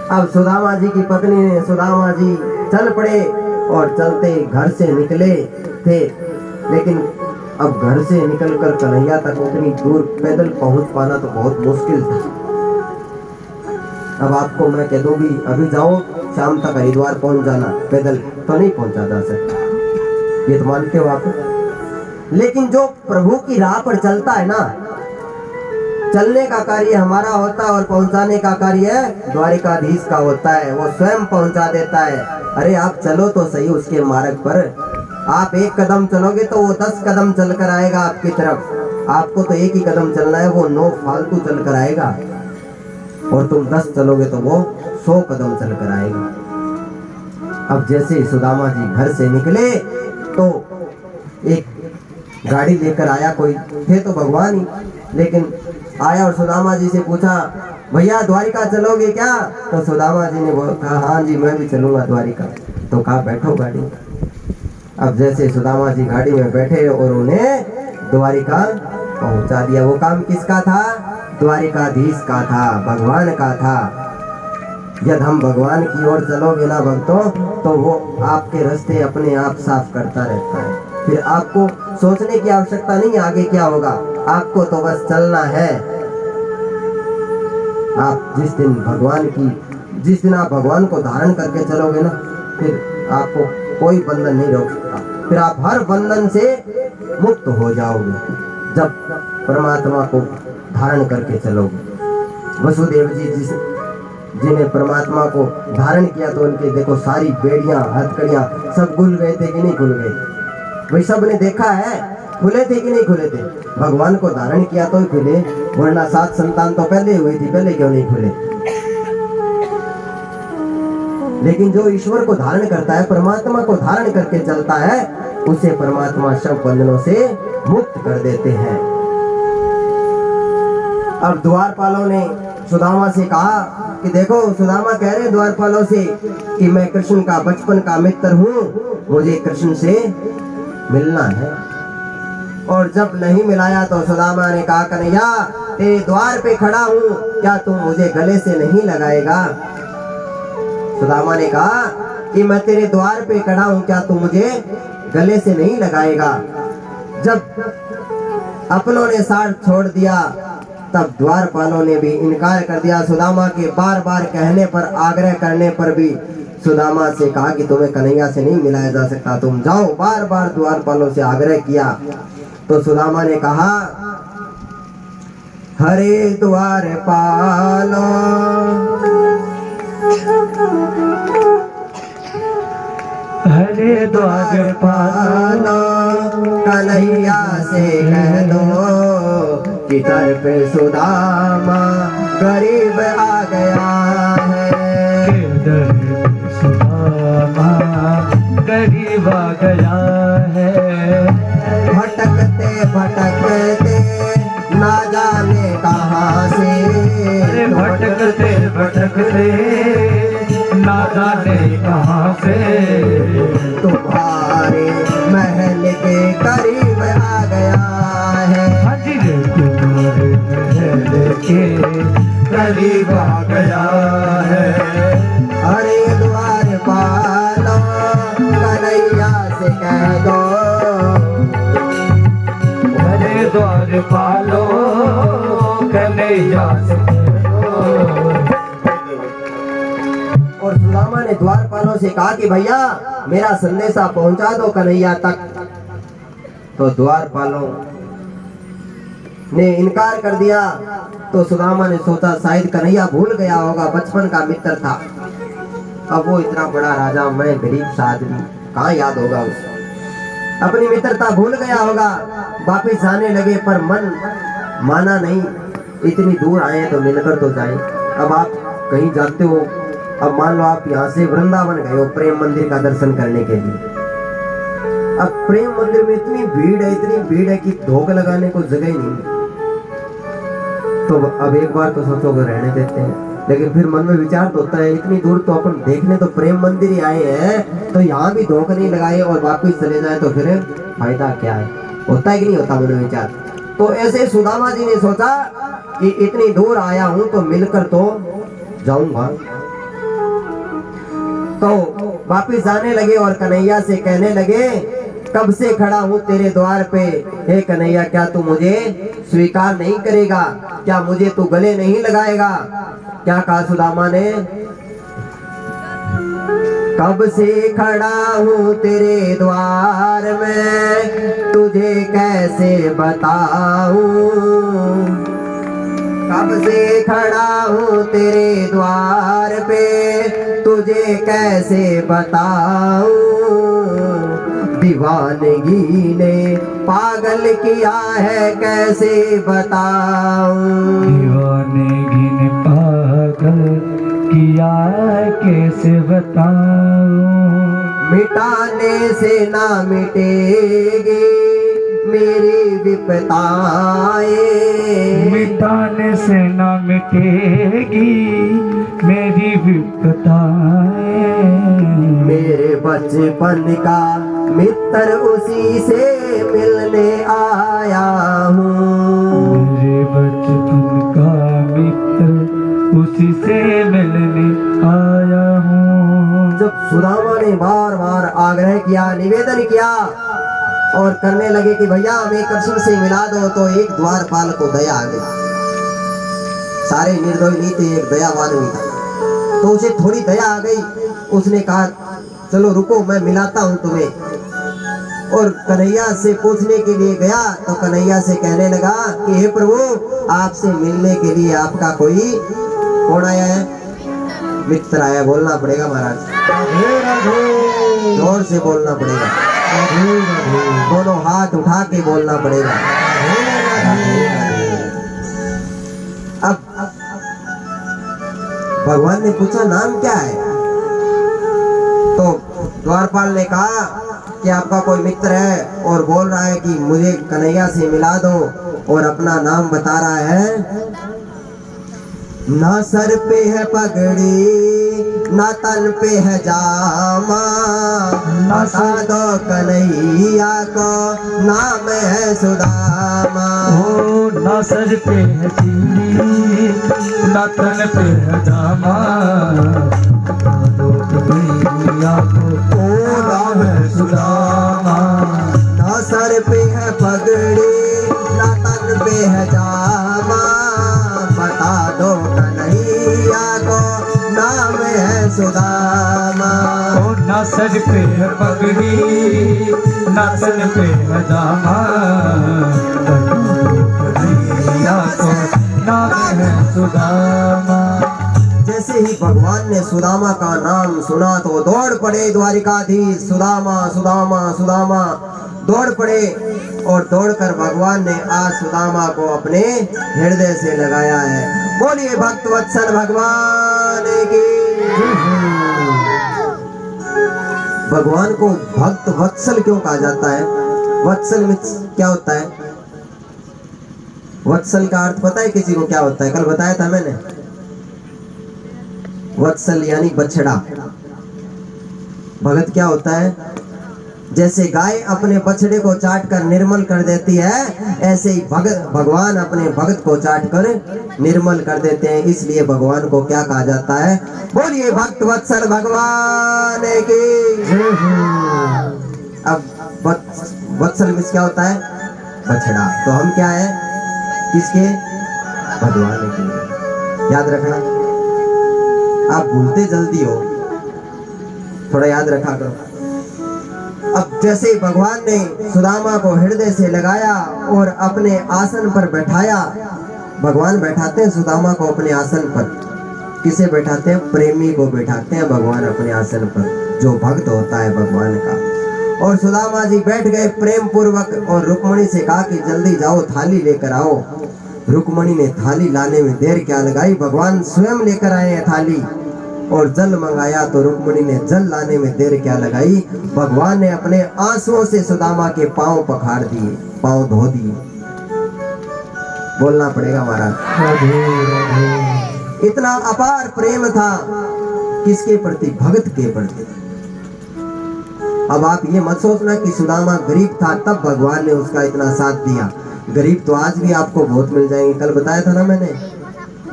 अब सुदामा जी की पत्नी ने, सुदामा जी चल पड़े और चलते घर से निकले थे, लेकिन अब घर से निकलकर कन्हैया तक उतनी दूर पैदल पहुंच पाना तो बहुत मुश्किल था। अब आपको मैं कह दूंगी अभी जाओ शाम तक हरिद्वार पहुंच जाना, पैदल तो नहीं पहुंचा जा सकता, ये तो मानते हो आप। लेकिन जो प्रभु की राह पर चलता है ना, चलने का कार्य हमारा होता है और पहुंचाने का कार्य द्वारिकाधीश का होता है, वो स्वयं पहुंचा देता है। अरे आप चलो तो सही उसके मार्ग पर, आप एक कदम चलोगे तो वो 10 कदम चलकर आएगा आपकी तरफ, आपको तो एक ही कदम चलना है, वो 9 फालतू चलकर आएगा, और तुम 10 चलोगे तो वो 100 कदम चलकर आएगा। अब जैसे सुदामा जी घर से निकले तो एक गाड़ी लेकर आया, कोई थे तो भगवान ही, लेकिन आया और सुदामा जी से पूछा भैया द्वारिका चलोगे क्या? तो सुदामा जी ने कहा हाँ जी मैं भी चलूंगा द्वारिका। तो कहा बैठो गाड़ी। अब जैसे सुदामा जी गाड़ी में बैठे और उन्हें द्वारिका पहुंचा दिया। वो काम किसका था? द्वारिकाधीश का था, भगवान का था। यदि हम भगवान की ओर चलोगे ना भक्तों, तो वो आपके रास्ते अपने आप साफ करता रहता है। फिर आपको सोचने की आवश्यकता नहीं आगे क्या होगा, आपको तो बस चलना है। आप जिस दिन आप भगवान को धारण करके चलोगे ना, फिर आपको कोई बंधन नहीं रोक सकता, फिर आप हर बंधन से मुक्त हो जाओगे जब परमात्मा को धारण करके चलोगे। वसुदेव जी जिन्हें परमात्मा को धारण किया तो उनके देखो सारी बेड़ियां हथकड़ियां सब खुल गए थे कि नहीं खुल गए? वही सब ने देखा है, खुले थे कि नहीं खुले थे? भगवान को धारण किया तो ही खुले, वरना 7 संतान तो पहले हुई थी, पहले क्यों नहीं खुले? लेकिन जो ईश्वर को धारण करता है, परमात्मा को धारण करके चलता है, उसे परमात्मा सब बंधनों से मुक्त कर देते हैं। अब द्वारपालों ने सुदामा से कहा कि देखो, सुदामा कह रहे द्वारपालों से कि मैं कृष्ण का बचपन का मित्र हूँ, मुझे कृष्ण से मिलना है। और जब नहीं मिलाया तो सुदामा ने कहा कन्हैया तेरे द्वार पे खड़ा हूँ, क्या तू मुझे गले से नहीं लगाएगा? सुदामा ने कहा कि मैं तेरे द्वार पे खड़ा हूँ, क्या तू मुझे गले से नहीं लगाएगा? जब अपनों ने साथ छोड़ दिया तब द्वारपालों ने भी इनकार कर दिया। सुदामा के बार बार कहने पर, आग्रह करने पर भी सुदामा से कहा कि तुम्हें कन्हैया से नहीं मिलाया जा सकता, तुम जाओ। बार बार द्वारपालों से आग्रह किया तो सुदामा ने कहा हरे द्वारपालो हरे द्वारपालो कन्हैया से कह दो कि दर पे सुदामा गरीब आ गया है। दर पे सुदामा गरीब आ गया है। भटकते भटकते ना जाने कहाँ से, अरे भटकते भटकते ना जाने कहाँ से, तुम्हारे महल के करीब आ गया है। हाजिर तुम्हारे महल के करीब आ गया है। अरे द्वारपालो कन्हैया से कह दो, अरे द्वारपालो कन्हैया से कह दो। और सुदामा ने द्वारपालों से कहा कि भैया मेरा संदेशा पहुंचा दो कन्हैया तक। तो द्वारपालों ने इनकार कर दिया। तो सुदामा ने सोचा शायद कन्हैया भूल गया होगा, बचपन का मित्र था। अब वो इतना बड़ा राजा, मैं गरीब सा आदमी, कहाँ याद होगा उसे? अपनी मित्रता भूल गया होगा। वापिस आने लगे पर मन माना नहीं, इतनी दूर आए तो मिलकर तो जाए। अब आप कहीं जाते हो, अब मान लो आप यहाँ से वृंदावन गए हो प्रेम मंदिर का दर्शन करने के लिए। अब प्रेम मंदिर में इतनी भीड़ है कि धोखा लगाने को जगह ही नहीं। तो अब एक बार तो सोचोगे रहने देते हैं, लेकिन फिर मन में विचार तो होता है इतनी दूर तो अपन देखने तो प्रेम मंदिर ही आए हैं, तो यहाँ भी धोखा नहीं लगाए और वापिस चले जाए तो फिर फायदा क्या है? होता है कि नहीं होता मन में विचार? तो ऐसे सुदामा जी ने सोचा कि इतनी दूर आया हूँ तो मिलकर तो जाऊंगा। तो वापिस आने लगे और कन्हैया से कहने लगे, कब से खड़ा हूँ तेरे द्वार पे, हे कन्हैया क्या तू मुझे स्वीकार नहीं करेगा, क्या मुझे तू गले नहीं लगाएगा। क्या कहा सुदामा ने, कब से खड़ा हूँ तेरे द्वार में, तुझे कैसे बताऊं, कब से खड़ा हूँ तेरे द्वार पे, तुझे कैसे बताऊं, दीवानगी ने पागल किया है कैसे बताऊं, दीवानगी ने पागल किया है कैसे बताऊं, मिटाने से ना मिटेगी मेरी विपताएं, मिटाने से न मिटेगी मेरी विपताएं, मेरे बचपन का मित्र उसी से मिलने आया हूँ, मेरे बचपन का मित्र उसी से मिलने आया हूँ। जब सुदामा ने बार बार आग्रह किया, निवेदन किया और करने लगे कि भैया हमें कृष्ण से मिला दो, तो एक द्वारपाल को दया आ गई। सारे निर्दोष नहीं थे, एक दयावान भी था, तो उसे थोड़ी दया आ गई। उसने कहा चलो रुको मैं मिलाता हूँ तुम्हें, और कन्हैया से पूछने के लिए गया तो कन्हैया से कहने लगा कि हे प्रभु, आपसे मिलने के लिए आपका कोई कौन आया है, मित्र आया। बोलना पड़ेगा महाराज, जोर से बोलना पड़ेगा, दोनों हाथ उठा के बोलना पड़ेगा। अब भगवान ने पूछा नाम क्या है, तो द्वारपाल ने कहा कि आपका कोई मित्र है और बोल रहा है कि मुझे कन्हैया से मिला दो, और अपना नाम बता रहा है। ना सर पे है पगड़ी ना तन पे है जामा, बता दो कन्हैया को नाम है सुदामा। ओ ना सर पे है सीढ़ी ना तन पे है जामा, बता दो कन्हैया को नाम है सुदामा। ना सर पे है पगड़ी ना तन पे है जामा, बता दो कन्हैया को नाम है सुदामा। ओ ना सर पे है पगड़ी ना तन पे है जामा, बता दो कन्हैया को नाम है सुदामा। जैसे ही भगवान ने सुदामा का नाम सुना तो दौड़ पड़े द्वारिकाधीश, सुदामा सुदामा सुदामा दौड़ पड़े, और दौड़कर भगवान ने आज सुदामा को अपने हृदय से लगाया है। बोलिए भक्त वत्सल भगवान की। भगवान को भक्त वत्सल क्यों कहा जाता है? वत्सल में क्या होता है? वत्सल का अर्थ पता है किसी को क्या होता है? कल बताया था मैंने। वत्सल यानी बछड़ा। भगत क्या होता है? जैसे गाय अपने बछड़े को चाट कर निर्मल कर देती है, ऐसे ही भगवान अपने भगत को चाट कर निर्मल कर देते हैं। इसलिए भगवान को क्या कहा जाता है? बोलिए भक्त वत्सल भगवान की। अब वत्सल में क्या होता है? बछड़ा। तो हम क्या है? किसके? भगवान के। याद रखना, आप भूलते जल्दी हो, थोड़ा याद रखा करो। अब जैसे भगवान ने सुदामा को हृदय से लगाया और अपने आसन पर बैठाया, भगवान बैठाते हैं सुदामा को अपने आसन पर। किसे बैठाते हैं? प्रेमी को बैठाते हैं भगवान अपने आसन पर, जो भक्त होता है भगवान का। और सुदामा जी बैठ गए प्रेम पूर्वक, और रुक्मणी से कहा कि जल्दी जाओ थाली लेकर आओ। रुक्मणी ने थाली लाने में देर क्या लगाई, भगवान स्वयं लेकर आए हैं थाली। और जल मंगाया तो रुक्मणी ने जल लाने में देर क्या लगाई, भगवान ने अपने आंसुओं से सुदामा के पांव पखार दिए, पांव धो दिए। बोलना पड़ेगा महाराज। इतना अपार प्रेम था किसके प्रति? भगत के प्रति। अब आप ये मत सोचना कि सुदामा गरीब था तब भगवान ने उसका इतना साथ दिया। गरीब तो आज भी आपको बहुत मिल जाएंगे। कल बताया था ना मैंने,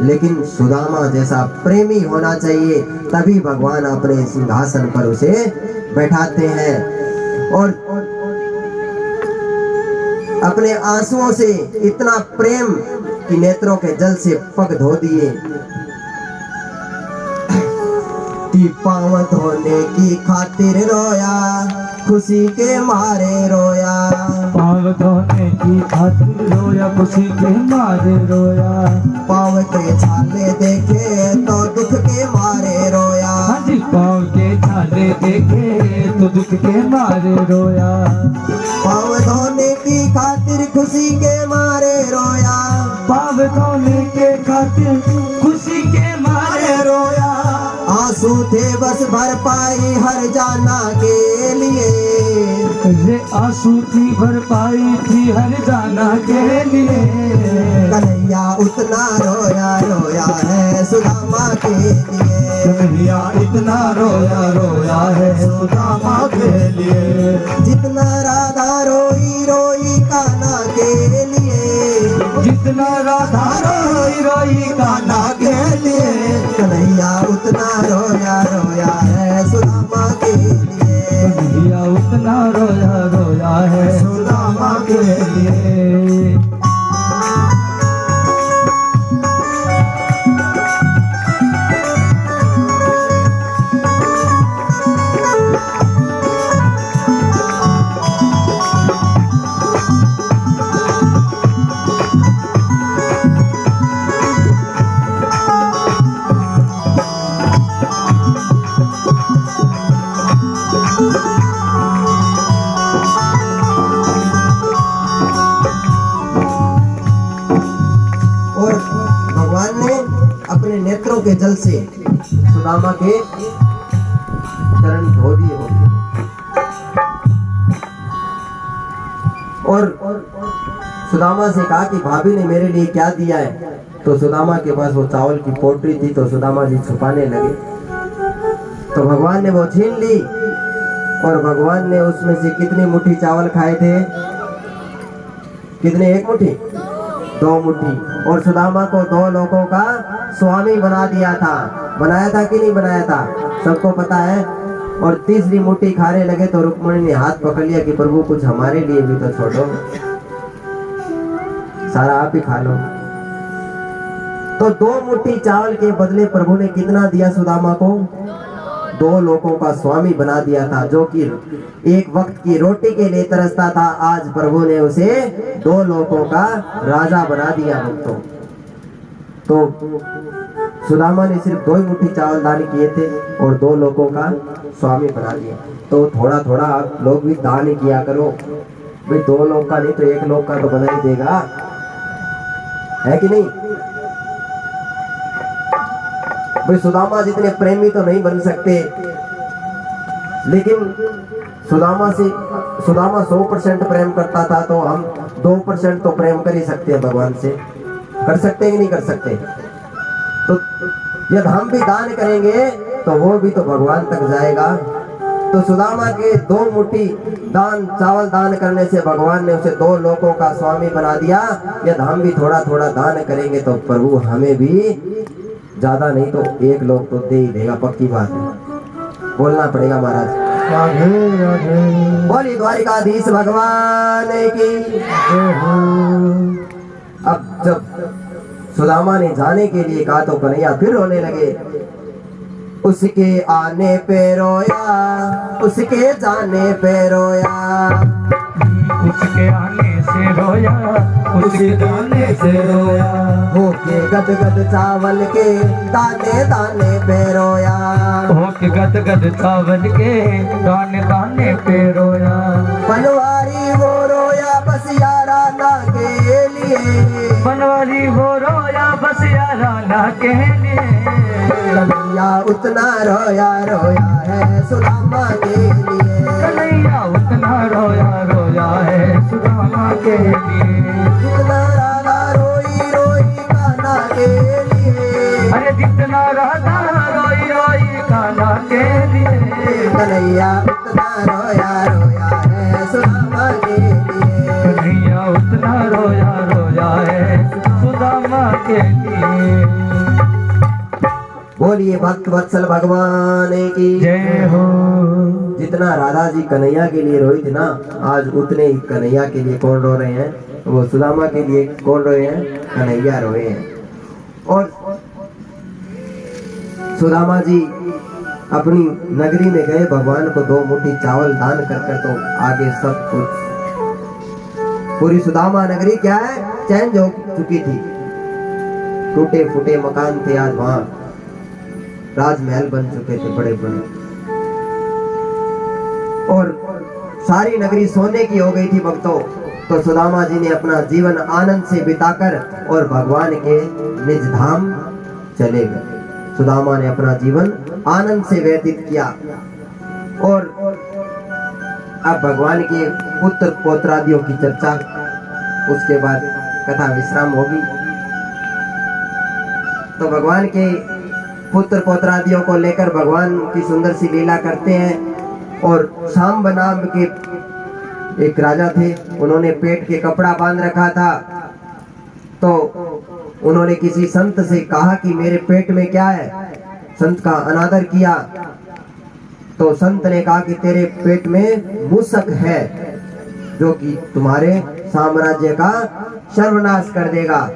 लेकिन सुदामा जैसा प्रेमी होना चाहिए, तभी भगवान अपने सिंहासन पर उसे बैठाते हैं। और अपने आंसुओं से इतना प्रेम कि नेत्रों के जल से पग धो दिए कि पाँव धोने की खातिर रोया, खुशी के मारे रोया। पाँव धोने की खातिर रोया, खुशी के मारे रोया। पाँव के छाले देखे तो दुख के मारे रोया। हाँ जी, पाँव के छाले देखे तो दुख के मारे रोया। पाँव धोने की खातिर खुशी के मारे रोया। पाँव धोने के खातिर खुशी के मारे रोया। आंसू थे बस भरपाई हर जाना के लिए, ये आंसू की भरपाई थी हर जाना के लिए। कन्हैया उतना रोया रोया है सुदामा के लिए। कन्हैया इतना रोया रोया है सुदामा के लिए। जितना राधा रोई रोई कान्हा के लिए, जितना राधा रोई रोई कान्हा के लिए। कन्हैया उतना रोया रोया है सुदामा के लिए। कन्हैया उतना रोया रोया है सुदामा के लिए। और भगवान ने अपने नेत्रों के जल से सुदामा के चरण धो दिए होंगे। और सुदामा से कहा कि भाभी ने मेरे लिए क्या दिया है। तो सुदामा के पास वो चावल की पोटली थी, तो सुदामा जी छुपाने लगे, तो भगवान ने वो छीन ली। और भगवान ने उसमें से कितनी मुट्ठी चावल खाए थे? कितने? एक मुट्ठी, 2 मुट्ठी। और सुदामा को 2 लोगों का स्वामी बना दिया था। बनाया था कि नहीं बनाया था? सबको पता है। और तीसरी मुट्ठी खाने लगे तो रुक्मणी ने हाथ पकड़ लिया कि प्रभु कुछ हमारे लिए भी तो छोड़ो, सारा आप ही खा लो। तो 2 मुट्ठी चावल के बदले प्रभु ने कितना दिया सुदामा को? 2 लोगों का स्वामी बना दिया था। जो कि एक वक्त की रोटी के लिए तरसता था, आज प्रभु ने उसे 2 लोगों का राजा बना दिया भक्तों। तो सुदामा ने सिर्फ 2 ही मुट्ठी चावल दान किए थे और 2 लोगों का स्वामी बना दिया। तो थोड़ा थोड़ा आप लोग भी दान किया करो भाई। 2 लोग का नहीं तो 1 लोग का तो बना ही देगा, है कि नहीं भाई? सुदामा जितने प्रेमी तो नहीं बन सकते, लेकिन सुदामा 100% प्रेम करता था, तो हम 2% तो प्रेम कर ही सकते हैं भगवान से। कर सकते हैं कि नहीं कर सकते? तो यदि हम भी दान करेंगे तो वो भी तो भगवान तक जाएगा। तो सुदामा के 2 मुट्ठी चावल दान करने से भगवान ने उसे 2 लोगों का स्वामी बना दिया। यदि हम भी थोड़ा थोड़ा दान करेंगे तो प्रभु हमें भी ज्यादा नहीं तो 1 लोग तो दे ही देगा, पक्की बात है। बोलना पड़ेगा महाराज। राधे राधे। बोली द्वारिकाधीश भगवान की। अब जब सुदामा ने जाने के लिए कहा तो कन्हैया फिर रोने लगे। उसके आने पे रोया, उसके जाने पे रोया। उसके आने से रोया, उसके जाने से रोया। होके गद गद चावल के दाने दाने पे रोया। होके गद गद चावल के दाने दाने पे रोया। बनवारी वो रोया बस याराना के लिए। बनवारी वो रोया बस याराना के लिए। कन्हैया उतना रोया रोया है सुदामा के लिए। कन्हैया उतना रोया रोया है सुदामा के लिए। जितना राधा रोई रोई कान्हा के लिए। अरे जितना राधा रोई रोई कान्हा के लिए। कन्हैया उतना रोया रोया है सुदामा के लिए। कन्हैया उतना रोया रोया है सुदामा के लिए। बोलिए भक्त वत्सल भगवान की जय हो। जितना राधा जी कन्हैया के लिए रोई थी ना, आज उतने ही कन्हैया के लिए कौन रो रहे हैं? वो सुदामा के लिए कौन रोए हैं? कन्हैया रोए हैं। और सुदामा जी अपनी नगरी में गए, भगवान को 2 मुट्ठी चावल दान कर कर तो आगे सब कुछ, पूरी सुदामा नगरी क्या है, चेंज हो चुकी थी। टूटे फूटे मकान थे, आज वहां राजमहल बन चुके थे बड़े बड़े, और सारी नगरी सोने की हो गई थी भक्तों। तो सुदामा जी ने अपना जीवन आनंद से बिताकर और भगवान के निज धाम चले गए। सुदामा ने अपना जीवन आनंद से व्यतीत किया। और अब भगवान के पुत्र पौत्रादियों की चर्चा, उसके बाद कथा विश्राम होगी। तो भगवान के पुत्र पौत्रादियों को लेकर भगवान की सुंदर सी लीला करते हैं। और शाम्ब नाम के एक राजा थे, उन्होंने पेट के कपड़ा बांध रखा था। तो उन्होंने किसी संत से कहा कि मेरे पेट में क्या है। संत का अनादर किया तो संत ने कहा कि तेरे पेट में मूषक है, जो कि तुम्हारे साम्राज्य का सर्वनाश कर देगा।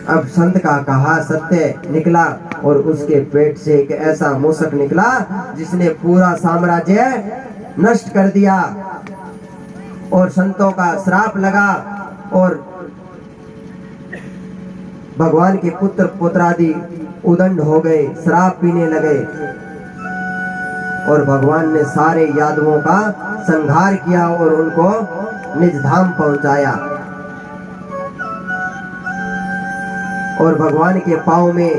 अब संत का कहा सत्य निकला, और उसके पेट से एक ऐसा मूषक निकला जिसने पूरा साम्राज्य नष्ट कर दिया। और संतों का श्राप लगा, और भगवान के पुत्र पुत्रादि उदंड हो गए, श्राप पीने लगे। और भगवान ने सारे यादवों का संहार किया और उनको निज धाम पहुंचाया। और भगवान के पांव में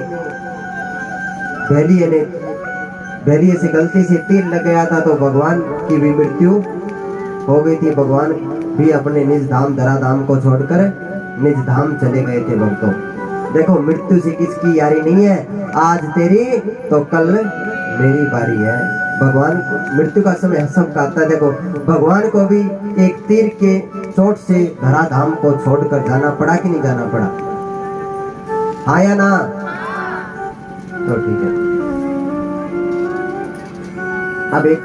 भेलिए से गलती से तीर लग गया था, तो भगवान की भी मृत्यु हो गई थी। भगवान भी अपने निज धाम धरा धाम को छोड़कर निज धाम चले गए थे भक्तों। देखो, मृत्यु से किसकी यारी नहीं है, आज तेरी तो कल मेरी बारी है। भगवान मृत्यु का समय सबका आता है। देखो, भगवान को भी एक तीर के चोट से धरा धाम को छोड़कर जाना पड़ा कि नहीं जाना पड़ा? हाँ या ना? तो ठीक है। अब एक